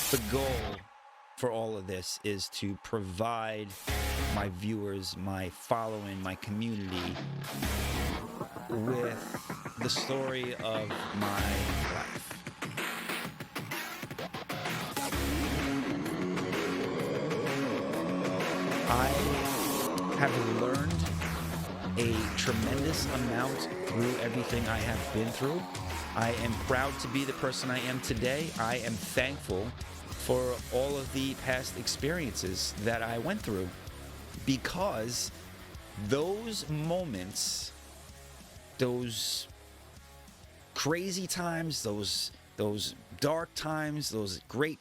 The goal for all of this is to provide my viewers, my following, my community with the story of my life. I have learned a tremendous amount through everything I have been through. I am proud to be the person I am today. I am thankful for all of the past experiences that I went through, because those moments, those crazy times, those dark times, those great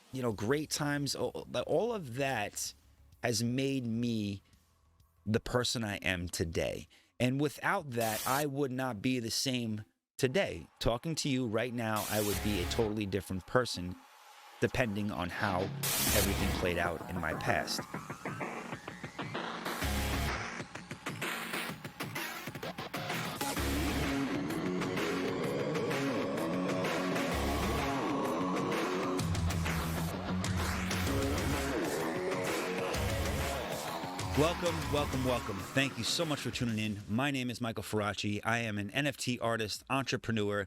times, all of that has made me the person I am today. And without that, I would not be the same today. Talking to you right now, I would be a totally different person, depending on how everything played out in my past. Welcome. Thank you so much for tuning in. My name is Michael Faraci. I am an NFT artist, entrepreneur,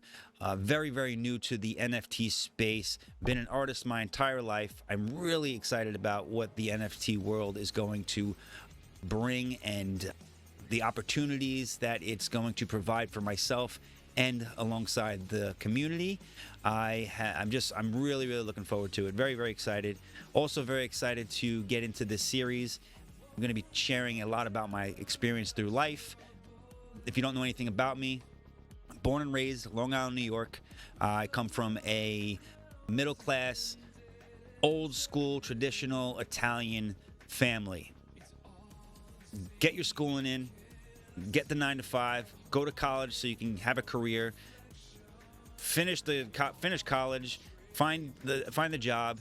very new to the NFT space. Been an artist my entire life. I'm really excited about what the NFT world is going to bring and the opportunities that it's going to provide for myself and alongside the community. I'm really looking forward to it. Very excited. Also very excited to get into this series. I'm going to be sharing a lot about my experience through life. If you don't know anything about me, born and raised Long Island, New York. I come from a middle class, old school, traditional Italian family. Get your schooling in, get the 9 to 5, go to college so you can have a career, finish college, find the job,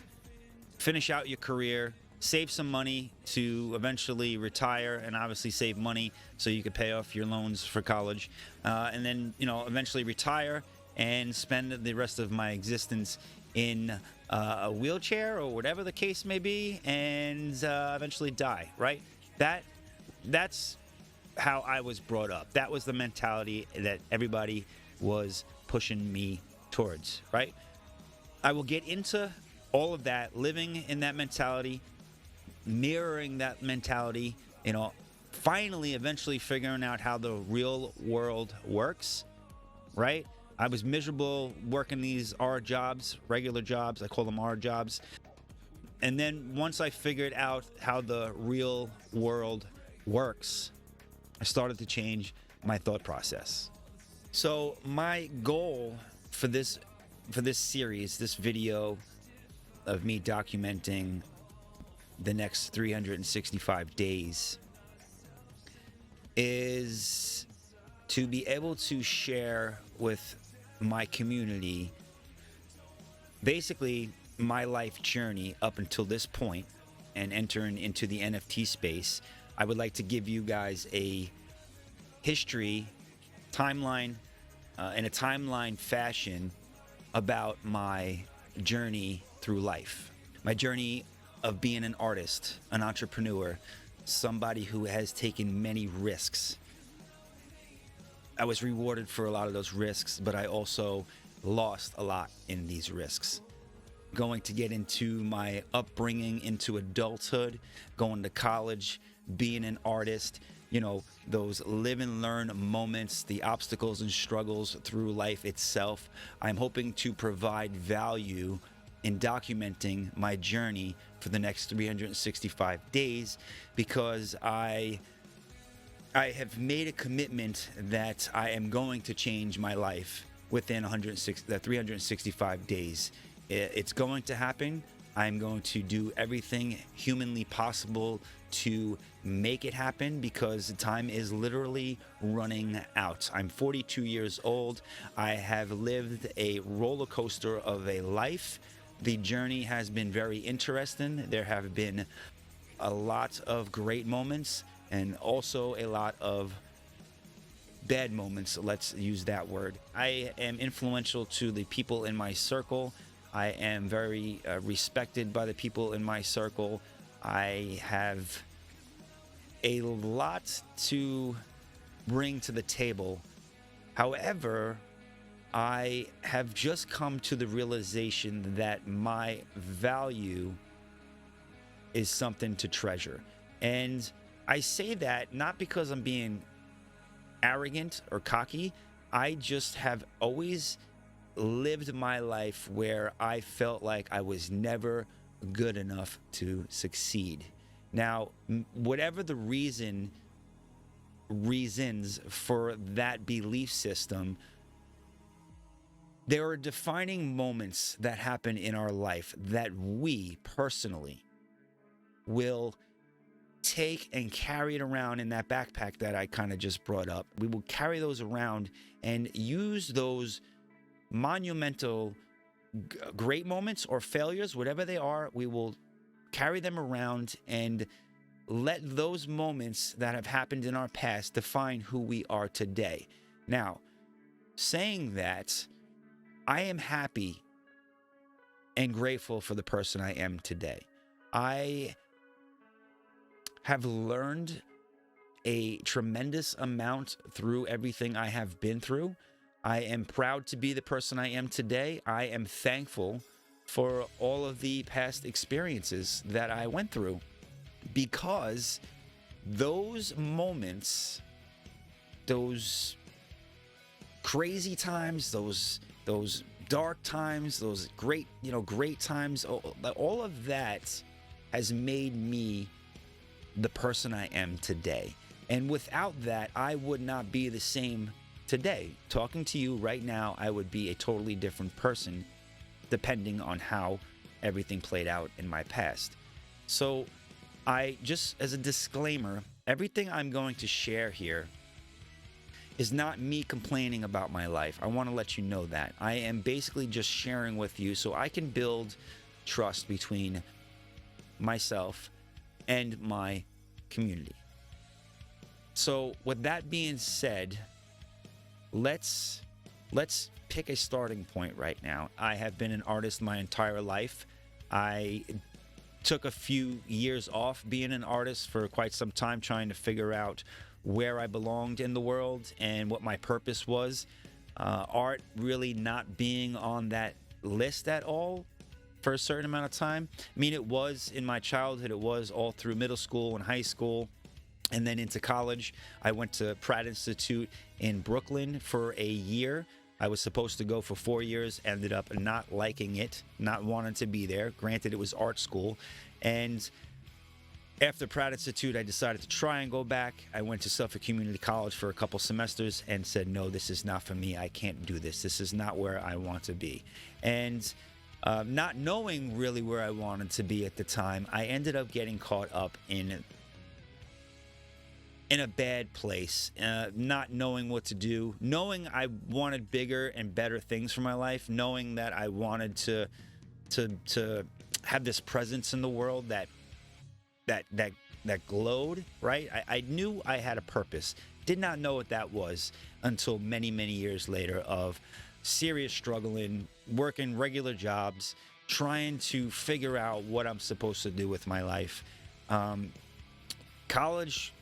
finish out your career, save some money to eventually retire, and obviously save money so you could pay off your loans for college, and then eventually retire and spend the rest of my existence in a wheelchair or whatever the case may be, and eventually die. Right? That's how I was brought up. That was the mentality that everybody was pushing me towards. Right? I will get into all of that, living in that mentality, mirroring that mentality, finally eventually figuring out how the real world works. Right? I was miserable working these R jobs, regular jobs. I call them R jobs. And then once I figured out how the real world works, I started to change my thought process. So my goal for this series, this video of me documenting the next 365 days, is to be able to share with my community basically my life journey up until this point and entering into the NFT space. I would like to give you guys a history timeline, in a timeline fashion, about my journey through life, my journey of being an artist, an entrepreneur, somebody who has taken many risks. I was rewarded for a lot of those risks, but I also lost a lot in these risks. Going to get into my upbringing into adulthood, going to college, being an artist, those live and learn moments, the obstacles and struggles through life itself. I'm hoping to provide value in documenting my journey for the next 365 days, because I have made a commitment that I am going to change my life within 365 days. It's going to happen. I'm going to do everything humanly possible to make it happen, because time is literally running out. I'm 42 years old. I have lived a roller coaster of a life. The journey has been very interesting. There have been a lot of great moments and also a lot of bad moments. Let's use that word. I am influential to the people in my circle. I am very respected by the people in my circle. I have a lot to bring to the table. However, I have just come to the realization that my value is something to treasure. And I say that not because I'm being arrogant or cocky. I just have always lived my life where I felt like I was never good enough to succeed. Now, whatever the reasons for that belief system, there are defining moments that happen in our life that we personally will take and carry it around in that backpack that I kind of just brought up. We will carry those around and use those monumental great moments or failures, whatever they are. We will carry them around and let those moments that have happened in our past define who we are today. Now, saying that, I am happy and grateful for the person I am today. I have learned a tremendous amount through everything I have been through. I am proud to be the person I am today. I am thankful for all of the past experiences that I went through, because those moments, those crazy times, those dark times, those great times, all of that has made me the person I am today. And without that, I would not be the same today. Talking to you right now, I would be a totally different person depending on how everything played out in my past. So I just, as a disclaimer, everything I'm going to share here is not me complaining about my life. I want to let you know that. I am basically just sharing with you so I can build trust between myself and my community. So with that being said, let's pick a starting point right now. I have been an artist my entire life. I took a few years off being an artist for quite some time, trying to figure out where I belonged in the world and what my purpose was. Art really not being on that list at all for a certain amount of time. I mean, it was in my childhood, it was all through middle school and high school, and then into college. I went to Pratt Institute in Brooklyn for a year. I was supposed to go for 4 years, ended up not liking it, not wanting to be there. Granted, it was art school. And after Pratt Institute, I decided to try and go back. I went to Suffolk Community College for a couple semesters and said, no, this is not for me. I can't do this. This is not where I want to be. And not knowing really where I wanted to be at the time, I ended up getting caught up in a bad place, not knowing what to do, knowing I wanted bigger and better things for my life, knowing that I wanted to have this presence in the world that glowed, right? I knew I had a purpose. Did not know what that was until many, many years later of serious struggling, working regular jobs, trying to figure out what I'm supposed to do with my life. College,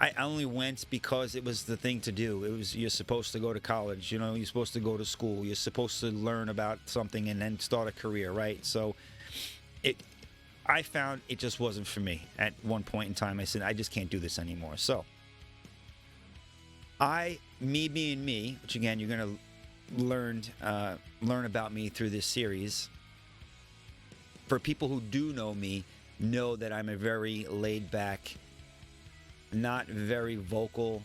I only went because it was the thing to do. It was, you're supposed to go to college, you're supposed to go to school, you're supposed to learn about something and then start a career, right? So I found it just wasn't for me. At one point in time, I said, I just can't do this anymore. So me being me, which again, you're going to learn about me through this series. For people who do know me, know that I'm a very laid back, not very vocal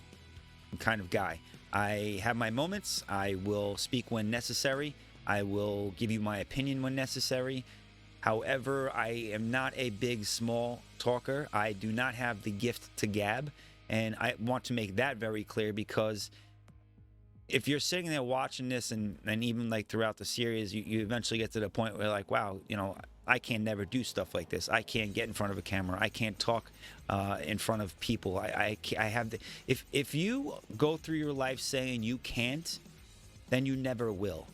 kind of guy. I have my moments. I will speak when necessary. I will give you my opinion when necessary. However, I am not a big, small talker. I do not have the gift to gab. And I want to make that very clear, because if you're sitting there watching this and even like throughout the series, you eventually get to the point where you're like, wow, I can never do stuff like this. I can't get in front of a camera. I can't talk in front of people. I have the, if you go through your life saying you can't, then you never will.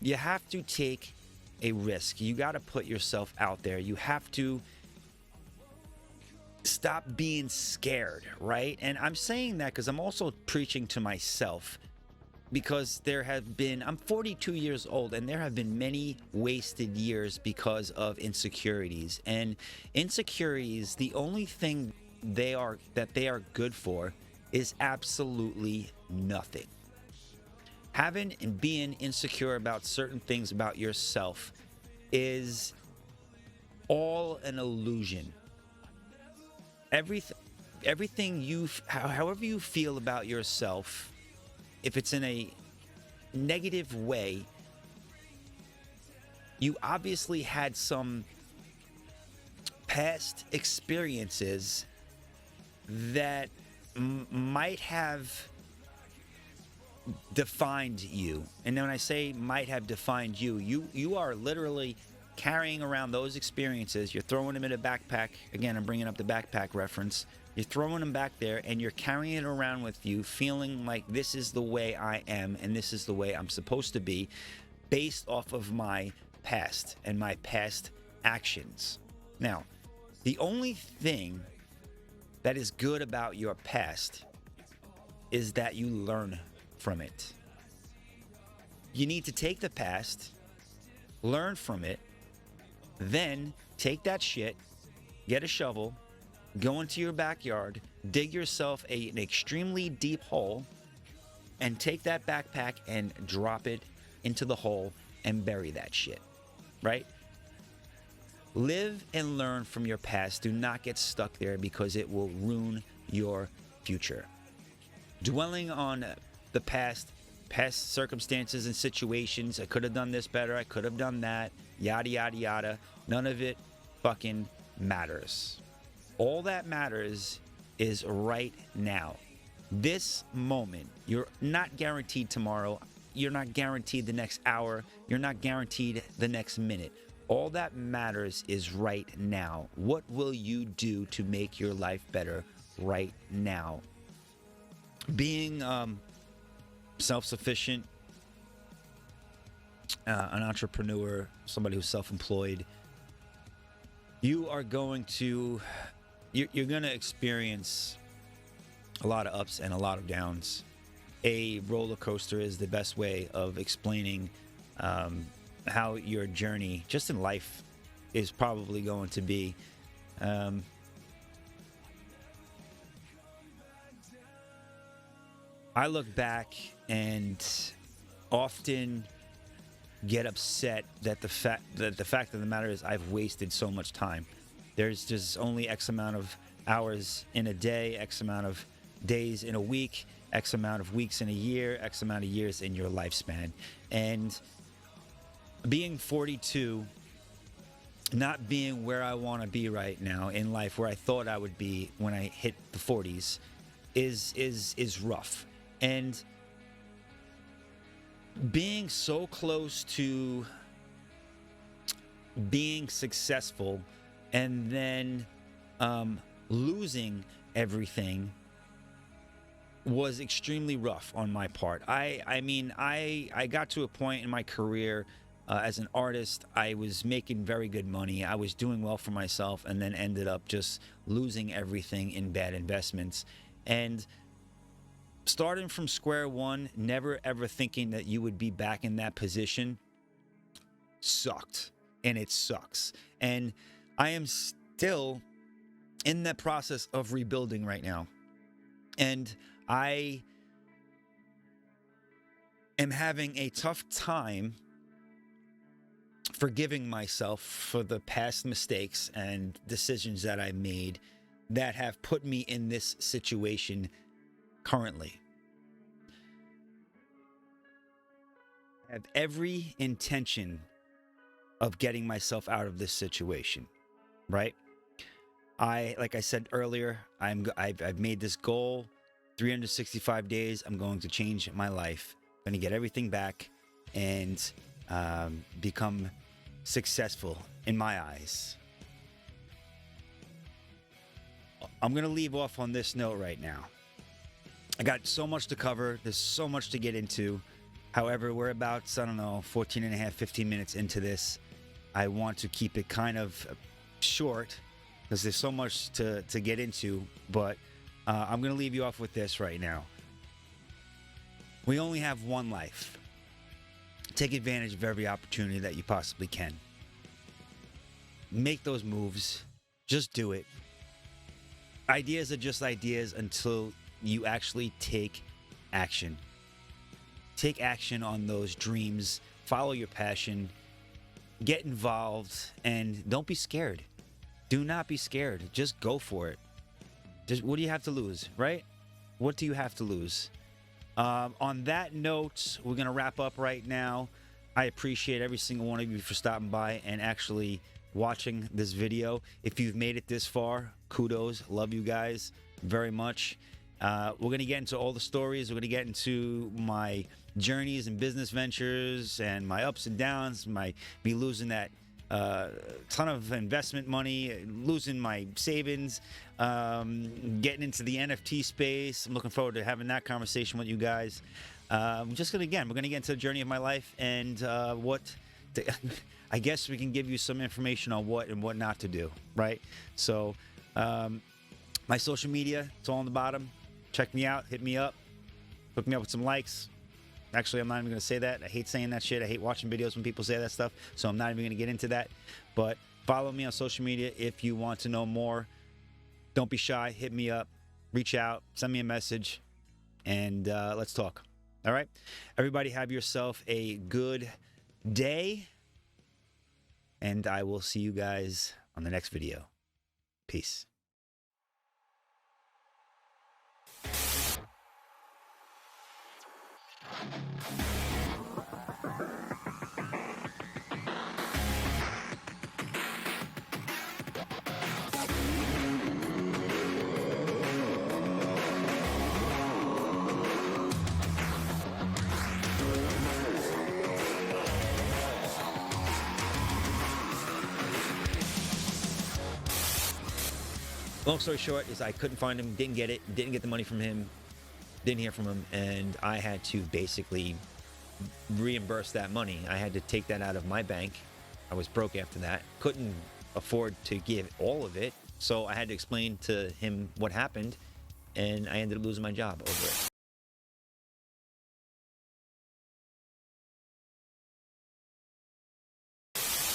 You have to take a risk. You got to put yourself out there. You have to stop being scared, right? And I'm saying that because I'm also preaching to myself, because I'm 42 years old, and there have been many wasted years because of insecurities. And insecurities, the only thing they are good for is absolutely nothing. Having and being insecure about certain things about yourself is all an illusion. Everything however you feel about yourself, if it's in a negative way, you obviously had some past experiences that might have defined you. And when I say might have defined you, you are literally carrying around those experiences. You're throwing them in a backpack. Again, I'm bringing up the backpack reference. You're throwing them back there, and you're carrying it around with you, feeling like this is the way I am and this is the way I'm supposed to be, based off of my past and my past actions. Now, the only thing that is good about your past is that you learn from it. You need to take the past, learn from it, then take that shit, get a shovel, go into your backyard, dig yourself an extremely deep hole, and take that backpack and drop it into the hole and bury that shit, right? Live and learn from your past. Do not get stuck there, because it will ruin your future. Dwelling on the past circumstances and situations, I could have done this better, I could have done that, yada, yada, yada. None of it fucking matters. All that matters is right now. This moment. You're not guaranteed tomorrow. You're not guaranteed the next hour. You're not guaranteed the next minute. All that matters is right now. What will you do to make your life better right now? Being self-sufficient, an entrepreneur, somebody who's self-employed, you're going to experience a lot of ups and a lot of downs. A roller coaster is the best way of explaining how your journey just in life is probably going to be. I look back and often get upset that the fact of the matter is I've wasted so much time. There's just only X amount of hours in a day, X amount of days in a week, X amount of weeks in a year, X amount of years in your lifespan. And being 42, not being where I want to be right now in life, where I thought I would be when I hit the 40s, is rough. And being so close to being successful and then losing everything was extremely rough on my part. I mean, I got to a point in my career as an artist. I was making very good money. I was doing well for myself, and then ended up just losing everything in bad investments. And starting from square one, never ever thinking that you would be back in that position, sucked. And it sucks. And I am still in that process of rebuilding right now. And I am having a tough time forgiving myself for the past mistakes and decisions that I made that have put me in this situation currently. I have every intention of getting myself out of this situation, right? Like I said earlier, I've made this goal, 365 days. I'm going to change my life. I'm going to get everything back and become successful in my eyes. I'm going to leave off on this note right now. I got so much to cover. There's so much to get into. However, we're about, I don't know, 14 and a half, 15 minutes into this. I want to keep it kind of short because there's so much to get into, but I'm going to leave you off with this right now. We only have one life. Take advantage of every opportunity that you possibly can. Make those moves. Just do it. Ideas are just ideas until you actually take action. Take action on those dreams. Follow your passion. Get involved, and don't be scared. Do not be scared. Just go for it. Just, what do you have to lose, right? What do you have to lose? On that note, we're going to wrap up right now. I appreciate every single one of you for stopping by and actually watching this video. If you've made it this far, kudos. Love you guys very much. We're going to get into all the stories. We're going to get into my journeys and business ventures and my ups and downs, me losing that ton of investment money, losing my savings, getting into the NFT space. I'm looking forward to having that conversation with you guys. We're going to get into the journey of my life and I guess we can give you some information on what and what not to do, right? So my social media, it's all on the bottom. Check me out, hit me up, hook me up with some likes. Actually, I'm not even going to say that. I hate saying that shit. I hate watching videos when people say that stuff, so I'm not even going to get into that. But follow me on social media if you want to know more. Don't be shy. Hit me up. Reach out. Send me a message, and let's talk. All right? Everybody have yourself a good day, and I will see you guys on the next video. Peace. Long story short is I couldn't find him, didn't get the money from him, didn't hear from him, and I had to basically reimburse that money. I had to take that out of my bank. I was broke after that, couldn't afford to give all of it, so I had to explain to him what happened, and I ended up losing my job over it.